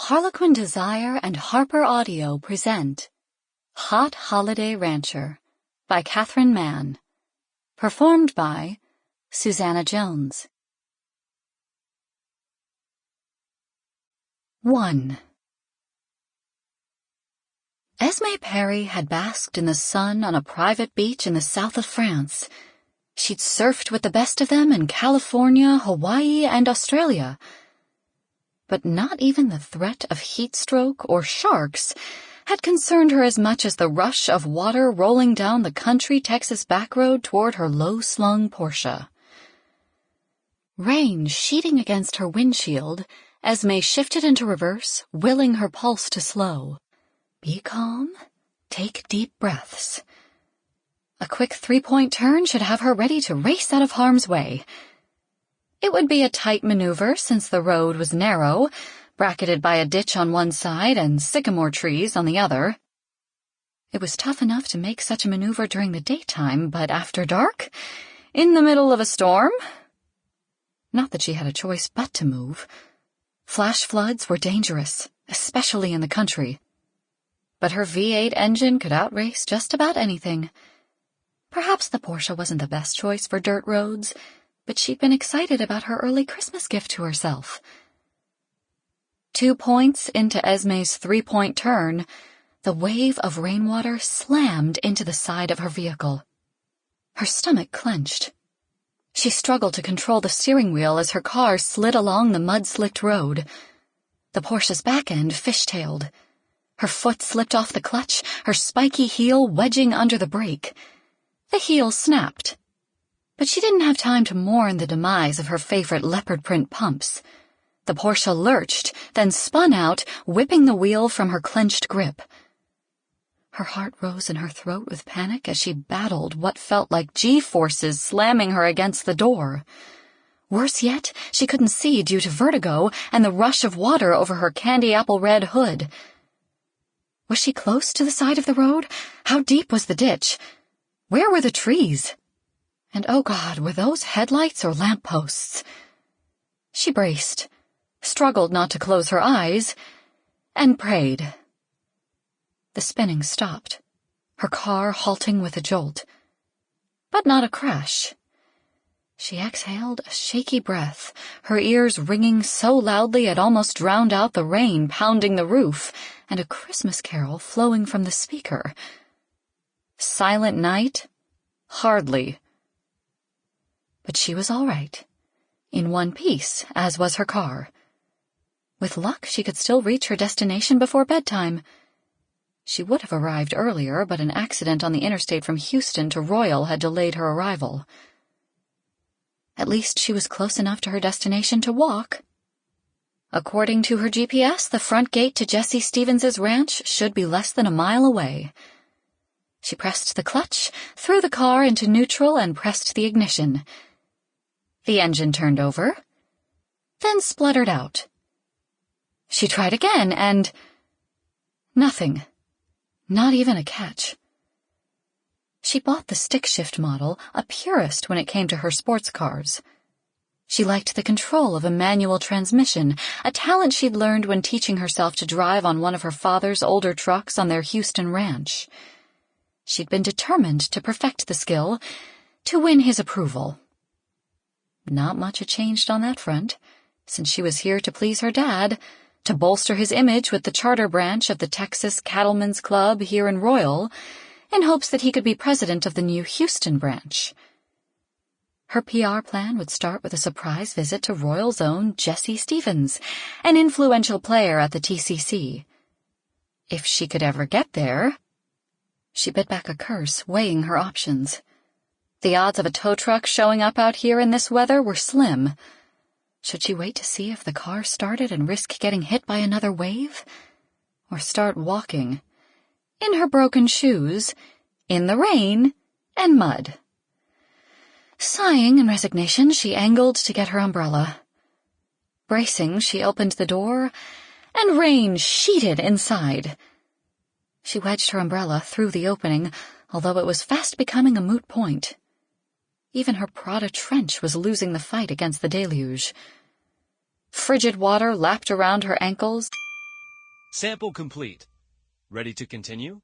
Harlequin Desire and Harper Audio present Hot Holiday Rancher by Mann. Performed by Susannah Jones. 1. Esme Perry had basked in the sun on a private beach in the south of France. She'd surfed with the best of them in California, Hawaii, and Australia. But not even the threat of heat stroke or sharks had concerned her as much as the rush of water rolling down the country Texas backroad toward her low-slung Porsche. Rain sheeting against her windshield, Esme shifted into reverse, willing her pulse to slow. Be calm. Take deep breaths. A quick three-point turn should have her ready to race out of harm's way. It would be a tight maneuver since the road was narrow, bracketed by a ditch on one side and sycamore trees on the other. It was tough enough to make such a maneuver during the daytime, but after dark, in the middle of a storm? Not that she had a choice but to move. Flash floods were dangerous, especially in the country. But her V8 engine could outrace just about anything. Perhaps the Porsche wasn't the best choice for dirt roads, but she'd been excited about her early Christmas gift to herself. 2 points into Esme's three-point turn, the wave of rainwater slammed into the side of her vehicle. Her stomach clenched. She struggled to control the steering wheel as her car slid along the mud-slicked road. The Porsche's back end fishtailed. Her foot slipped off the clutch, her spiky heel wedging under the brake. The heel snapped. But she didn't have time to mourn the demise of her favorite leopard print pumps. The Porsche lurched, then spun out, whipping the wheel from her clenched grip. Her heart rose in her throat with panic as she battled what felt like G-forces slamming her against the door. Worse yet, she couldn't see due to vertigo and the rush of water over her candy apple red hood. Was she close to the side of the road? How deep was the ditch? Where were the trees? And oh God, were those headlights or lampposts? She braced, struggled not to close her eyes, and prayed. The spinning stopped, her car halting with a jolt. But not a crash. She exhaled a shaky breath, her ears ringing so loudly it almost drowned out the rain pounding the roof and a Christmas carol flowing from the speaker. Silent night? Hardly. But she was all right, in one piece, as was her car. With luck, she could still reach her destination before bedtime. She would have arrived earlier, but an accident on the interstate from Houston to Royal had delayed her arrival. At least she was close enough to her destination to walk. According to her GPS, the front gate to Jesse Stevens's ranch should be less than a mile away. She pressed the clutch, threw the car into neutral, and pressed the ignition. The engine turned over, then spluttered out. She tried again, and nothing. Not even a catch. She bought the stick-shift model, a purist when it came to her sports cars. She liked the control of a manual transmission, a talent she'd learned when teaching herself to drive on one of her father's older trucks on their Houston ranch. She'd been determined to perfect the skill, to win his approval. Not much had changed on that front, since she was here to please her dad, to bolster his image with the charter branch of the Texas Cattleman's Club here in Royal, in hopes that he could be president of the new Houston branch. Her PR plan would start with a surprise visit to Royal's own Jesse Stevens, an influential player at the TCC. If she could ever get there... She bit back a curse, weighing her options. The odds of a tow truck showing up out here in this weather were slim. Should she wait to see if the car started and risk getting hit by another wave? Or start walking, in her broken shoes, in the rain and mud? Sighing in resignation, she angled to get her umbrella. Bracing, she opened the door, and rain sheeted inside. She wedged her umbrella through the opening, although it was fast becoming a moot point. Even her Prada trench was losing the fight against the deluge. Frigid water lapped around her ankles, Sample complete. Ready to continue?